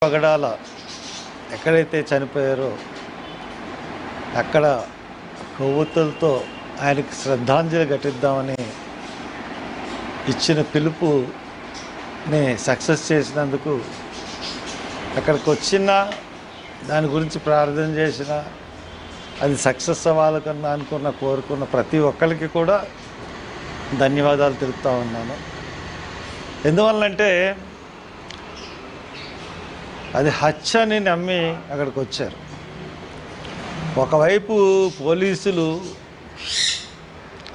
పగడాల ఎక్కడైతే చనిపోయారో అక్కడ కొవ్వొత్తులతో ఆయనకి శ్రద్ధాంజలి ఘటిద్దామని ఇచ్చిన పిలుపుని సక్సెస్ చేసినందుకు అక్కడికి వచ్చిన దాని గురించి ప్రార్థన చేసిన అది సక్సెస్ అవ్వాలకన్నా కోరుకున్న ప్రతి ఒక్కరికి కూడా ధన్యవాదాలు తెలుపుతా ఉన్నాను. ఎందువల్లంటే అది హత్య అని నమ్మి అక్కడికి వచ్చారు. ఒకవైపు పోలీసులు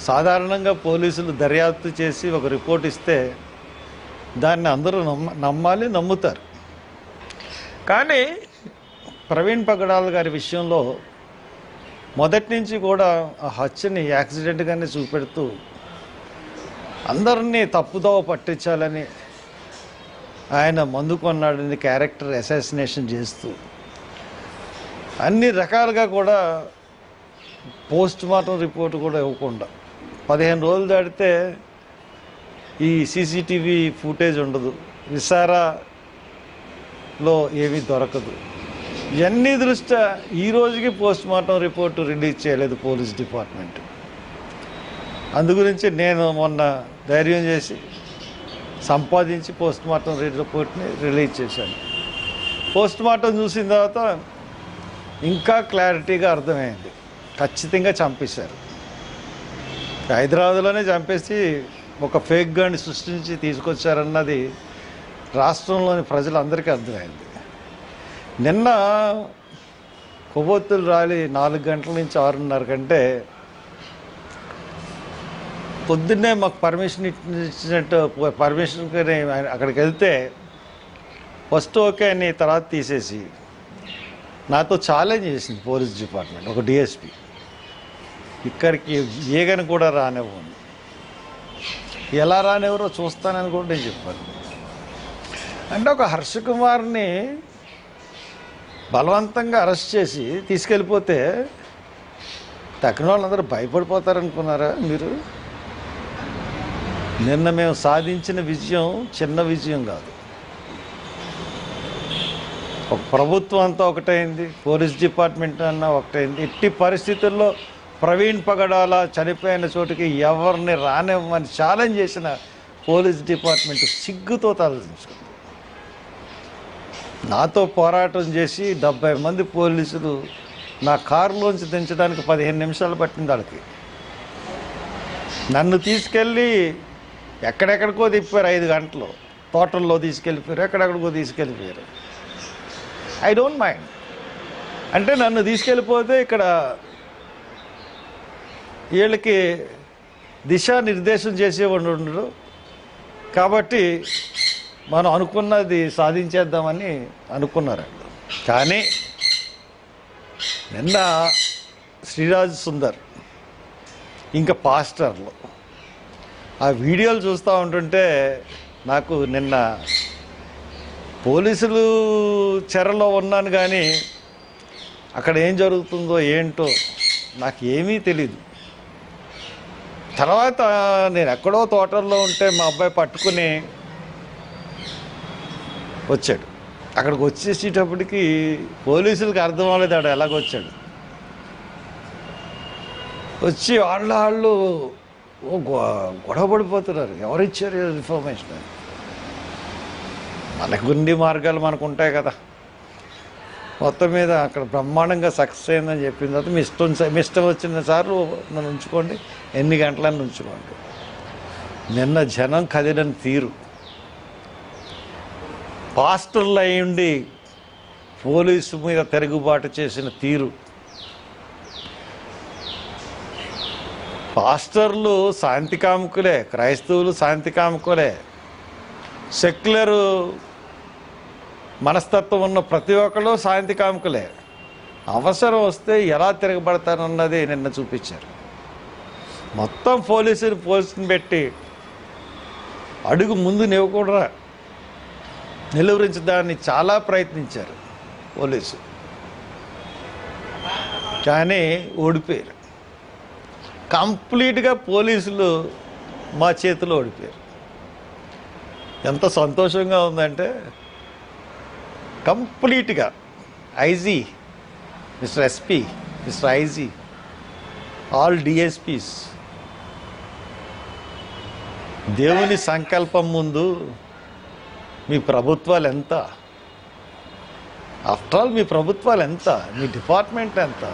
సాధారణంగా దర్యాప్తు చేసి ఒక రిపోర్ట్ ఇస్తే దాన్ని అందరూ నమ్మాలి, నమ్ముతారు. కానీ ప్రవీణ్ పగడాల గారి విషయంలో మొదటి నుంచి కూడా ఆ హత్యని యాక్సిడెంట్గానే చూపెడుతూ అందరినీ తప్పుదోవ పట్టించాలని ఆయన మందు కొన్నాడని క్యారెక్టర్ అసాసినేషన్ చేస్తూ అన్ని రకాలుగా కూడా పోస్ట్ మార్టం రిపోర్ట్ కూడా ఇవ్వకుండా 15 రోజులు దాటితే ఈ సీసీటీవీ ఫుటేజ్ ఉండదు, విసారాలో ఏమీ దొరకదు. ఇవన్నీ దృష్ట్యా ఈ రోజుకి పోస్ట్ మార్టం రిపోర్టు రిలీజ్ చేయలేదు పోలీస్ డిపార్ట్మెంట్. అందుగురించి నేను మొన్న ధైర్యం చేసి సంపాదించి పోస్ట్ మార్టం రిపోర్ట్ని రిలీజ్ చేశాను. పోస్ట్ మార్టం చూసిన తర్వాత ఇంకా క్లారిటీగా అర్థమైంది, ఖచ్చితంగా చంపేశారు. హైదరాబాద్లోనే చంపేసి ఒక ఫేక్ గన్ సృష్టించి తీసుకొచ్చారన్నది రాష్ట్రంలోని ప్రజలందరికీ అర్థమైంది. నిన్న కొవ్వొత్తులు రాలి 4 గంటల నుంచి 6:30 కంటే పొద్దున్నే మాకు పర్మిషన్ అక్కడికి వెళ్తే ఫస్ట్ ఓకే అని తర్వాత తీసేసి నాతో ఛాలెంజ్ చేసింది పోలీస్ డిపార్ట్మెంట్, ఒక డిఎస్పీ. ఇక్కడికి ఏగని కూడా రానివ్వండి, ఎలా రానివ్వరో చూస్తానని కూడా నేను చెప్పాను. అంటే ఒక హర్ష కుమార్ని బలవంతంగా అరెస్ట్ చేసి తీసుకెళ్ళిపోతే తక్కిన వాళ్ళందరూ భయపడిపోతారనుకున్నారా మీరు? నిన్న మేము సాధించిన విజయం చిన్న విజయం కాదు. ఒక ప్రభుత్వం అంతా ఒకటైంది, పోలీస్ డిపార్ట్మెంట్ అన్నా ఒకటైంది. ఎట్టి పరిస్థితుల్లో ప్రవీణ్ పగడాల చనిపోయిన చోటుకి ఎవరిని రానివ్వమని ఛాలెంజ్ చేసిన పోలీస్ డిపార్ట్మెంట్ సిగ్గుతో తలదించుకుంది. నాతో పోరాటం చేసి 70 మంది పోలీసులు నా కారులోంచి దించడానికి 15 నిమిషాలు పట్టింది వాళ్ళకి. నన్ను తీసుకెళ్ళి ఎక్కడెక్కడికో తిప్పారు, 5 గంటలు తోటల్లో తీసుకెళ్ళిపోయారు, ఎక్కడెక్కడికో తీసుకెళ్ళిపోయారు. I don't mind. అంటే నన్ను తీసుకెళ్ళిపోతే ఇక్కడ వీళ్ళకి దిశానిర్దేశం చేసేవాడు ఉండడు కాబట్టి మనం అనుకున్నది సాధించేద్దామని అనుకున్నారండి. కానీ నిన్న శ్రీరాజ్ సుందర్ ఇంకా పాస్టర్లు ఆ వీడియోలు చూస్తూ ఉంటుంటే నాకు నిన్న పోలీసులు చెరలో ఉన్నాను కానీ అక్కడ ఏం జరుగుతుందో ఏంటో నాకు ఏమీ తెలీదు. తర్వాత నేను ఎక్కడో తోటల్లో ఉంటే మా అబ్బాయి పట్టుకుని వచ్చాడు. అక్కడికి వచ్చేసేటప్పటికి పోలీసులకి అర్థం అవ్వలేదు ఆడ ఎలాగొచ్చాడు. వచ్చి వాళ్ళు గొడవ పడిపోతున్నారు, ఎవరిచ్చారు ఇన్ఫర్మేషన్ అని. మనకు గుండి మార్గాలు మనకు ఉంటాయి కదా. మొత్తం మీద అక్కడ బ్రహ్మాండంగా సక్సెస్ అయిందని చెప్పిన తర్వాత మీ ఇష్టం వచ్చిన సార్లు నన్ను ఉంచుకోండి, ఎన్ని గంటలని ఉంచుకోండి. నిన్న జనం కదిలిన తీరు, పాస్టర్లు అయ్యుండి పోలీసు మీద తిరుగుబాటు చేసిన తీరు. పాస్టర్లు శాంతి కాముకులే, క్రైస్తవులు శాంతి కాముకులే, సెక్యులరు మనస్తత్వం ఉన్న ప్రతి ఒక్కరు శాంతి కాముకులే. అవసరం వస్తే ఎలా తిరగబడతారన్నది నిన్న చూపించారు. మొత్తం పోలీసుని పెట్టి అడుగు ముందు నివ్వకూడరా నిలువరించడాన్ని చాలా ప్రయత్నించారు పోలీసు, కానీ ఓడిపోయారు. కంప్లీట్గా పోలీసులు మా చేతిలో ఓడిపోయారు. ఎంత సంతోషంగా ఉందంటే కంప్లీట్గా IG, mister SP, mister IG, all DSPs, దేవుని సంకల్పం ముందు మీ ప్రభుత్వాలు ఎంత? ఆఫ్టర్ ఆల్ మీ ప్రభుత్వాలు ఎంత? మీ డిపార్ట్మెంట్ ఎంత?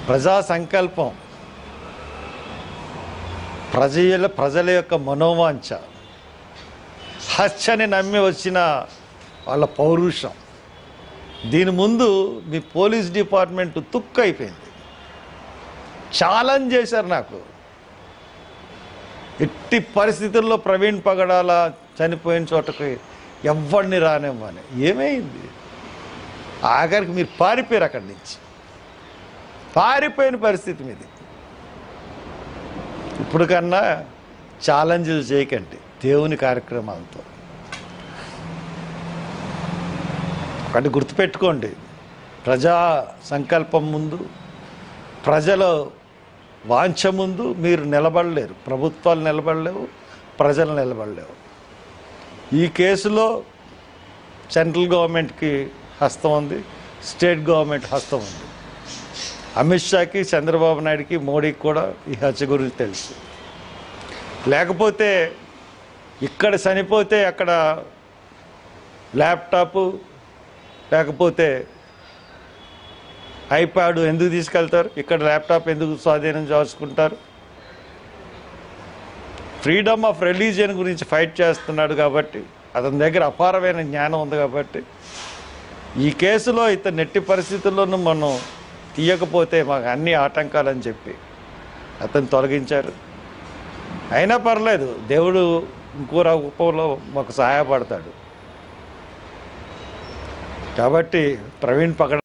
ప్రజా సంకల్పం, ప్రజల యొక్క మనోవాంఛ, హత్యని నమ్మి వచ్చిన వాళ్ళ పౌరుషం, దీని ముందు మీ పోలీస్ డిపార్ట్మెంట్ తుక్కు అయిపోయింది. ఛాలెంజ్ చేశారు నాకు, ఎట్టి పరిస్థితుల్లో ప్రవీణ్ పగడాల చనిపోయిన చోటకి ఎవరిని రానివ్వని. ఏమైంది? ఆఖరికి మీరు పారిపోయారు అక్కడి నుంచి. పారిపోయిన పరిస్థితి మీది. ఇప్పుడు కన్నా ఛాలెంజ్లు చేయకండి దేవుని కార్యక్రమాలతో. ఒకటి గుర్తుపెట్టుకోండి, ప్రజా సంకల్పం ముందు, ప్రజల వాంఛ ముందు మీరు నిలబడలేరు. ప్రభుత్వాలు నిలబడలేవు, ప్రజలు నిలబడలేవు. ఈ కేసులో సెంట్రల్ గవర్నమెంట్కి హస్తం ఉంది, స్టేట్ గవర్నమెంట్ హస్తం ఉంది. అమిత్ షాకి, చంద్రబాబు నాయుడుకి, మోడీకి కూడా ఈ హత్య గురించి తెలుసు. లేకపోతే ఇక్కడ చనిపోతే అక్కడ ల్యాప్టాపు లేకపోతే ఐప్యాడ్ ఎందుకు తీసుకెళ్తారు? ఇక్కడ ల్యాప్టాప్ ఎందుకు స్వాధీనం చేసుకుంటారు? ఫ్రీడమ్ ఆఫ్ రిలీజియన్ గురించి ఫైట్ చేస్తున్నాడు కాబట్టి, అతని దగ్గర అపారమైన జ్ఞానం ఉంది కాబట్టి, ఈ కేసులో ఇతను ఎట్టి పరిస్థితుల్లోనూ మనం తీయకపోతే మాకు అన్ని ఆటంకాలని చెప్పి అతను తొలగించారు. అయినా పర్లేదు, దేవుడు ఇంకో రూపంలో మాకు సహాయపడతాడు. కాబట్టి ప్రవీణ్ పగడ